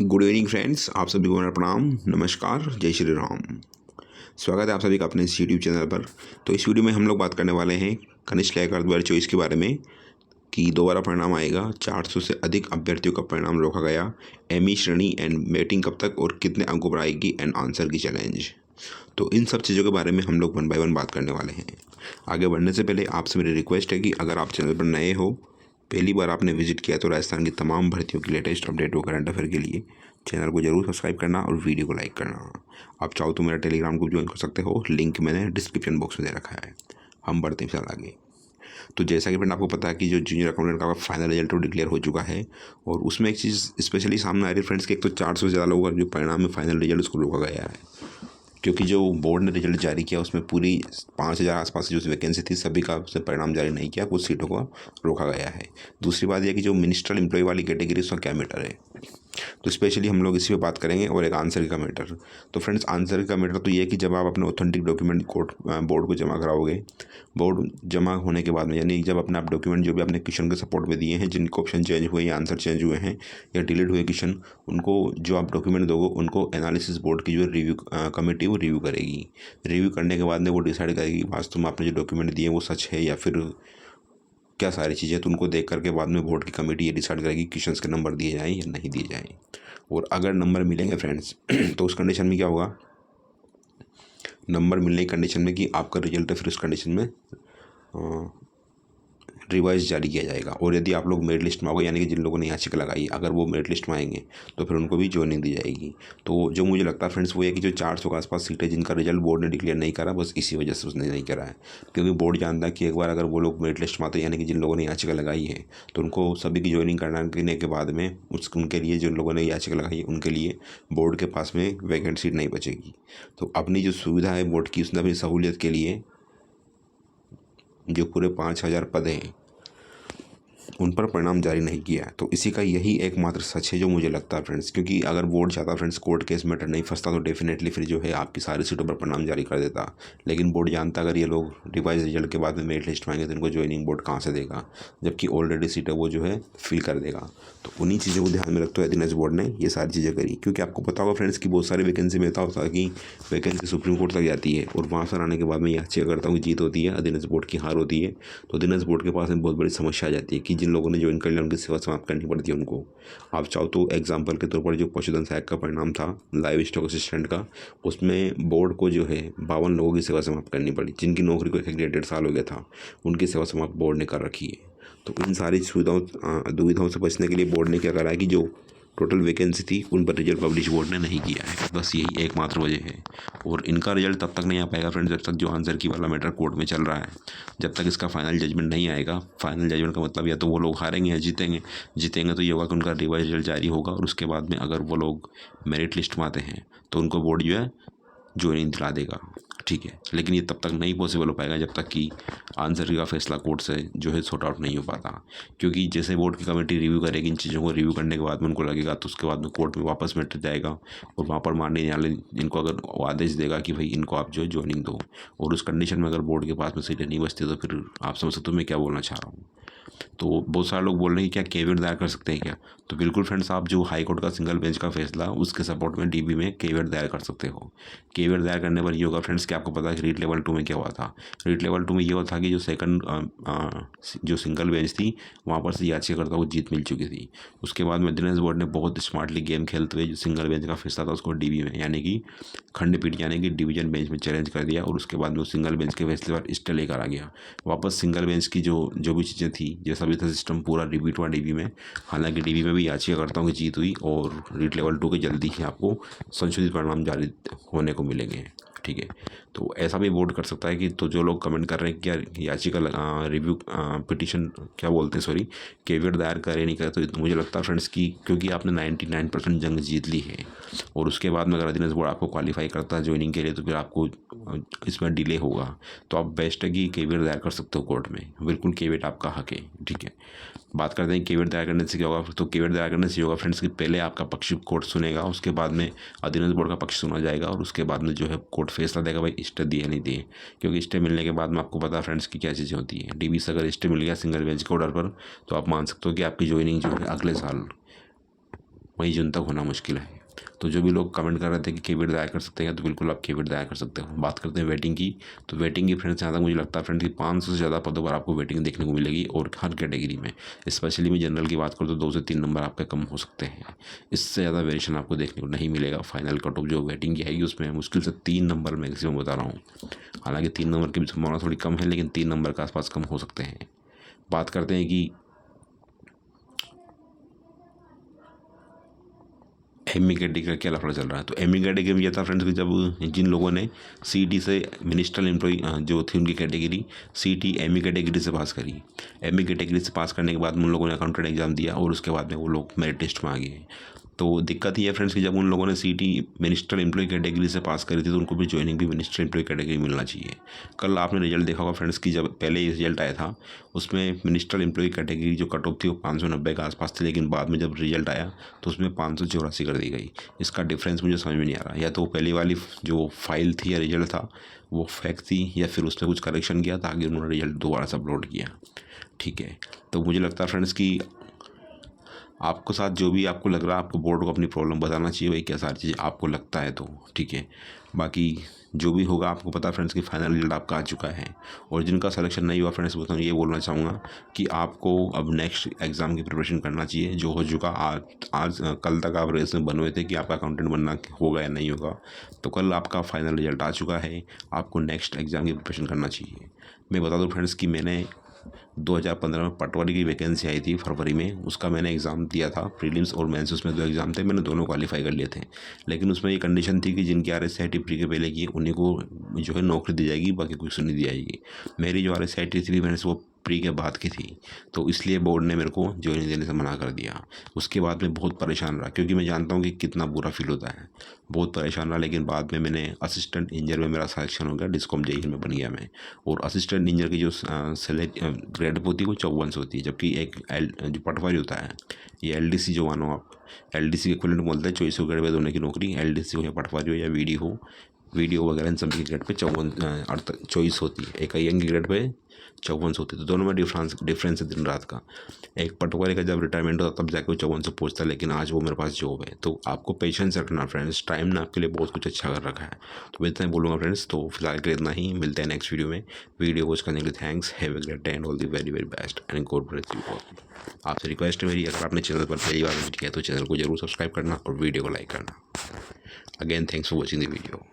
Good evening friends, आप सभी को मेरा प्रणाम, नमस्कार, जय श्री राम। स्वागत है आप सभी का अपने इस यूट्यूब चैनल पर। तो इस वीडियो में हम लोग बात करने वाले हैं कनिष्ठ लेखा 2024 के बारे में कि दोबारा परिणाम आएगा। 400 से अधिक अभ्यर्थियों का परिणाम रोका गया। एमई श्रेणी एंड मीटिंग कब तक और कितने अंकों पर आएगी एंड आंसर की चैलेंज। तो इन सब चीज़ों के बारे में हम लोग वन बाय वन बात करने वाले हैं। आगे बढ़ने से पहले आपसे मेरी रिक्वेस्ट है कि अगर आप चैनल पर नए हो, पहली बार आपने विजिट किया तो राजस्थान की तमाम भर्तियों की लेटेस्ट अपडेट व करंट अफेयर के लिए चैनल को जरूर सब्सक्राइब करना और वीडियो को लाइक करना। आप चाहो तो मेरा टेलीग्राम ग्रुप ज्वाइन कर सकते हो, लिंक मैंने डिस्क्रिप्शन बॉक्स में दे रखा है। हम बढ़ते हैं फिर आगे। तो जैसा कि फ्रेंड आपको पता है कि जो जूनियर अकाउंटेंट का फाइनल रिजल्ट तो डिक्लेयर हो चुका है और उसमें एक चीज़ स्पेशली सामने आ रही है फ्रेंड्स कि एक तो 400 से ज़्यादा लोगों का जो परिणाम है फाइनल रिजल्ट उसको रोका गया है, क्योंकि जो बोर्ड ने रिजल्ट जारी किया उसमें पूरी 5000 आसपास की जो वैकेंसी थी सभी का उसने परिणाम जारी नहीं किया, कुछ सीटों को रोका गया है। दूसरी बात यह कि जो मिनिस्ट्रियल एम्प्लॉय वाली कैटेगरी उसका क्या मैटर है, तो स्पेशली हम लोग इसी पे बात करेंगे। और एक आंसर का मैटर, तो फ्रेंड्स आंसर का मैटर तो ये है कि जब आप अपने ऑथेंटिक डॉक्यूमेंट बोर्ड को जमा कराओगे, बोर्ड जमा होने के बाद में यानी जब अपने आप डॉक्यूमेंट जो भी आपने क्वेश्चन के सपोर्ट में दिए हैं, जिनको ऑप्शन चेंज हुए या आंसर चेंज हुए हैं या डिलीट हुए क्वेश्चन, उनको जो आप डॉक्यूमेंट दोगे उनको एनालिसिस बोर्ड की जो रिव्यू कमेटी वो रिव्यू करेगी। रिव्यू करने के बाद में वो डिसाइड करेगी वास्तव में आपने जो डॉक्यूमेंट दिए वो सच है या फिर क्या सारी चीज़ें, तो उनको देख करके बाद में बोर्ड की कमेटी ये डिसाइड करेगी क्वेश्चंस के नंबर दिए जाएँ या नहीं दिए जाएँ। और अगर नंबर मिलेंगे फ्रेंड्स तो उस कंडीशन में क्या होगा, नंबर मिलने की कंडीशन में कि आपका रिजल्ट फिर उस कंडीशन में रिवाइज जारी किया जाएगा। और यदि आप लोग मेरिट लिस्ट में आओगे यानी कि जिन लोगों ने याचिका लगाई अगर वो मेरिट लिस्ट में आएंगे तो फिर उनको भी ज्वाइनिंग दी जाएगी। तो जो मुझे लगता है फ्रेंड्स वो है कि जो 400 के आसपास सीटें जिनका रिजल्ट बोर्ड ने डिक्लेयर नहीं करा, बस इसी वजह से उसने नहीं करा है, क्योंकि बोर्ड जानता है कि एक बार अगर वो लोग मेरिट लिस्ट में आते हैं यानी कि जिन लोगों ने याचिका लगाई है तो उनको सभी की ज्वाइनिंग करने के बाद में उनके लिए जिन लोगों ने याचिका लगाई है उनके लिए बोर्ड के पास में वैकेंट सीट नहीं बचेगी। तो अपनी जो सुविधा है बोर्ड की उसने अपनी सहूलियत के लिए जो पूरे 5000 पद हैं उन पर परिणाम जारी नहीं किया। तो इसी का यही एकमात्र सच है जो मुझे लगता है फ्रेंड्स, क्योंकि अगर बोर्ड चाहता फ्रेंड्स कोर्ट केस मैटर नहीं फंसता तो डेफिनेटली फिर जो है आपकी सारी सीटों पर परिणाम जारी कर देता। लेकिन बोर्ड जानता अगर ये लोग रिवाइज रिजल्ट के बाद में मेरिट लिस्ट में आएंगे तो इनको ज्वाइनिंग बोर्ड कहाँ से देगा, जबकि ऑलरेडी सीटें वो जो है फिल कर देगा। तो उन्हीं चीज़ों को ध्यान में रखते हुए एथिनस बोर्ड ने ये सारी चीज़ें करी, क्योंकि आपको पता होगा फ्रेंड्स कि बहुत सारी वैकेंसी में होता है कि वैकेंसी सुप्रीम कोर्ट तक जाती है और वहाँ से आने के बाद में याचिकाकर्ताओं की जीत होती है, एथिनस बोर्ड की हार होती है। तो एथिनस बोर्ड के पास में बहुत बड़ी समस्या आ जाती है कि जिन लोगों ने ज्वाइन कर लिया उनकी सेवा समाप्त करनी पड़ती है उनको। आप चाहो तो एग्जाम्पल के तौर पर जो पशुधन सहायक का परिणाम था लाइव स्टॉक असिस्टेंट का, उसमें बोर्ड को जो है 52 लोगों की सेवा समाप्त करनी पड़ी, जिनकी नौकरी को 1.5 साल हो गया था, उनकी सेवा समाप्त बोर्ड ने कर रखी है। तो इन सारी दुविधाओं से बचने के लिए बोर्ड ने क्या करा है कि जो टोटल वैकेंसी थी उन पर रिजल्ट पब्लिश बोर्ड ने नहीं किया है, बस यही एकमात्र वजह है। और इनका रिजल्ट तब तक नहीं आ पाएगा फ्रेंड्स जब तक जो आंसर की वाला मैटर कोर्ट में चल रहा है, जब तक इसका फाइनल जजमेंट नहीं आएगा। फाइनल जजमेंट का मतलब या तो वो लोग हारेंगे या जीतेंगे। जीतेंगे तो ये होगा कि उनका रिवाइज रिजल्ट जारी होगा और उसके बाद में अगर वो लोग मेरिट लिस्ट में आते हैं तो उनको बोर्ड जो है ज्वाइनिंग दिला देगा, ठीक है। लेकिन ये तब तक नहीं पॉसिबल हो पाएगा जब तक कि आंसर का फैसला कोर्ट से जो है सॉर्ट आउट नहीं हो पाता, क्योंकि जैसे बोर्ड की कमेटी रिव्यू करेगी इन चीज़ों को, रिव्यू करने के बाद में उनको लगेगा तो उसके बाद में कोर्ट में वापस मैटर जाएगा और वहाँ पर माननीय न्यायालय इनको अगर आदेश देगा कि भाई इनको आप जो है ज्वाइनिंग दो, और उस कंडीशन में अगर बोर्ड के पास में सीटें नहीं बचती तो फिर आप समझ सकते हो मैं क्या बोलना चाह रहा हूँ। तो बहुत सारे लोग बोल रहे हैं कि क्या केवियट दायर कर सकते हैं क्या, तो बिल्कुल फ्रेंड्स आप जो हाई कोर्ट का सिंगल बेंच का फैसला उसके सपोर्ट में डीबी में केवियट दायर कर सकते हो। केवियट दायर करने पर ये होगा फ्रेंड्स कि आपको पता है कि रीट लेवल 2 में क्या हुआ था। रीट लेवल 2 में ये हुआ था कि जो सेकंड जो सिंगल बेंच थी वहाँ पर से याचिकाकर्ता को जीत मिल चुकी थी। उसके बाद मेंटेनेंस बोर्ड ने बहुत स्मार्टली गेम खेलते हुए जो सिंगल बेंच का फैसला था उसको डीबी में यानी कि खंडपीठ यानी कि डिवीजन बेंच में चैलेंज कर दिया और उसके बाद में सिंगल बेंच के फैसले पर स्टे लेकर आ गया। वापस सिंगल बेंच की जो भी चीज़ें थी जैसा भी था सिस्टम पूरा रिपीट हुआ डीबी में। हालांकि डीबी में भी याचिकाकर्ताओं की जीत हुई और रीट लेवल 2 के जल्दी ही आपको संशोधित परिणाम जारी होने को मिलेंगे, ठीक है। तो ऐसा भी बोर्ड कर सकता है कि तो जो लोग कमेंट कर रहे हैं कि यार याचिका रिव्यू पिटीशन क्या बोलते हैं सॉरी केवियट दायर करे नहीं करे, तो मुझे लगता है फ्रेंड्स कि क्योंकि आपने 99% जंग जीत ली है और उसके बाद में अगर एथिनस बोर्ड आपको क्वालिफाई करता है ज्वाइनिंग के लिए तो फिर आपको इसमें डिले होगा। तो आप बेस्ट है कि केवियट दायर कर सकते हो कोर्ट में, बिल्कुल केवियट आपका हक है, ठीक है। बात करते हैं केवियट दायर करने से क्या होगा, तो केवियट दायर करने से होगा फ्रेंड्स कि पहले आपका पक्ष कोर्ट सुनेगा, उसके बाद में एथिनस बोर्ड का पक्ष सुना जाएगा और उसके बाद में जो है कोर्ट फैसला देगा भाई स्टे दिए नहीं दिए। क्योंकि स्टे मिलने के बाद में आपको पता है फ्रेंड्स की क्या चीज़ें होती है, डीबी से अगर स्टे मिल गया सिंगल बेंच के ऑर्डर पर तो आप मान सकते हो कि आपकी ज्वाइनिंग जो है अगले साल मई जून तक होना मुश्किल है। तो जो भी लोग कमेंट कर रहे थे कि केवीट दायर कर सकते हैं, तो बिल्कुल आप केवीट दायर कर सकते हो। बात करते हैं वेटिंग की, तो वेटिंग की फ्रेंड्स ज़्यादा मुझे लगता है फ्रेंड्स कि 500 से ज़्यादा पदों पर आपको वेटिंग देखने को मिलेगी, और हर कैटेगरी में। स्पेशली मैं जनरल की बात करूँ तो 2 से 3 नंबर आपके कम हो सकते हैं, इससे ज़्यादा वेरिएशन आपको देखने को नहीं मिलेगा। फाइनल कट ऑफ जो वेटिंग की आएगी उसमें मुश्किल से 3 नंबर मैक्सिमम बता रहा हूँ। हालांकि 3 नंबर की भी संभावना थोड़ी कम है, लेकिन 3 नंबर के आसपास कम हो सकते हैं। बात करते हैं कि एमई कैटेगरी का क्या लफड़ा चल रहा है। तो एमई कैटेगरी में यह था फ्रेंड्स कि जब जिन लोगों ने सीईटी से मिनिस्ट्रियल एम्प्लॉय जो थी उनकी कैटेगरी, सीईटी एमई कैटेगरी से पास करी। एमई कैटेगरी से पास करने के बाद उन लोगों ने अकाउंटेंट एग्जाम दिया, और उसके बाद में वो लोग मेरिट टेस्ट में आ गए। तो दिक्कत ये है फ्रेंड्स कि जब उन लोगों ने सीईटी मिनिस्ट्रियल एम्प्लॉय कैटेगरी से पास करी थी, तो उनको भी ज्वाइनिंग भी मिनिस्ट्रियल एम्प्लॉय कैटेगरी मिलना चाहिए। कल आपने रिजल्ट देखा होगा फ्रेंड्स कि जब पहले रिजल्ट आया था उसमें मिनिस्ट्रियल एम्प्लॉय कैटेगरी जो कट ऑफ थी वो 590 के आसपास थी, लेकिन बाद में जब रिजल्ट आया तो उसमें 584 कर दी गई। इसका डिफरेंस मुझे समझ में नहीं आ रहा, या तो पहली वाली जो फाइल थी या रिजल्ट था वो फेक थी, या फिर उसमें कुछ करेक्शन किया था, आगे उन्होंने रिजल्ट दोबारा से अपलोड किया। ठीक है, तो मुझे लगता है फ्रेंड्स कि आपको साथ जो भी आपको लग रहा है, आपको बोर्ड को अपनी प्रॉब्लम बताना चाहिए, वही क्या सारी चीज़ें आपको लगता है तो ठीक है। बाकी जो भी होगा आपको पता फ्रेंड्स कि फाइनल रिजल्ट आपका आ चुका है, और जिनका सिलेक्शन नहीं हुआ फ्रेंड्स वो तो ये बोलना चाहूँगा कि आपको अब नेक्स्ट एग्ज़ाम की प्रिपरेशन करना चाहिए। जो हो चुका आज कल तक आप रेस में बने हुए थे कि आपका अकाउंटेंट बनना होगा या नहीं होगा, तो कल आपका फाइनल रिजल्ट आ चुका है, आपको नेक्स्ट एग्ज़ाम की प्रिपरेशन करना चाहिए। मैं बता दूँ फ्रेंड्स कि मैंने 2015 में पटवारी की वैकेंसी आई थी फरवरी में, उसका मैंने एग्ज़ाम दिया था, प्रीलिम्स और मेंस, उसमें 2 एग्ज़ाम थे, मैंने दोनों क्वालिफाई कर लिए थे। लेकिन उसमें ये कंडीशन थी कि जिनकी RSCIT प्री के पहले की उन्हीं को जो है नौकरी दी जाएगी, बाकी कुछ नहीं दी जाएगी। मेरी जो RSCIT थी मैंने वो प्री के बाद की थी, तो इसलिए बोर्ड ने मेरे को ज्वाइनिंग देने से मना कर दिया। उसके बाद मैं बहुत परेशान रहा, क्योंकि मैं जानता हूँ कि कितना बुरा फील होता है, बहुत परेशान रहा। लेकिन बाद में मैंने असिस्टेंट इंजीनियर में मेरा सिलेक्शन हो गया, डिस्कॉम जेईई में बन गया मैं। और असिस्टेंट इंजीनियर की जो ग्रेड होती है वो 54 होती है, जबकि एक जो पटवारी होता है, ये LDC जो मानो आप, LDC के इक्विवेलेंट बोलते हैं 2400 ग्रेड होने की नौकरी। LDC हो या पटवारी हो या वीडियो वगैरह, इन सभी की ग्रेड पे 24 होती है। एक IN की ग्रेड पे 54 होती है, तो दोनों में डिफरेंस है दिन रात का। एक पटवारी का जब रिटायरमेंट होता तब जाके वो 54 पहुँचता है, लेकिन आज वो मेरे पास जॉब है। तो आपको पेशेंस रखना फ्रेंड्स, टाइम ने आपके लिए बहुत कुछ अच्छा कर रखा है। तो मैं इतना ही बोलूँगा फ्रेंड्स, तो फिलहाल के लिए इतना ही, मिलते हैं नेक्स्ट वीडियो में। वीडियो वॉच करने के लिए thanks, have a great day and all the very very best and God bless you all. आपसे रिक्वेस्ट है मेरी, अगर आपने चैनल पर पहली बार विजिट किया तो चैनल को जरूर सब्सक्राइब करना और वीडियो को लाइक करना। Again thanks for watching the video.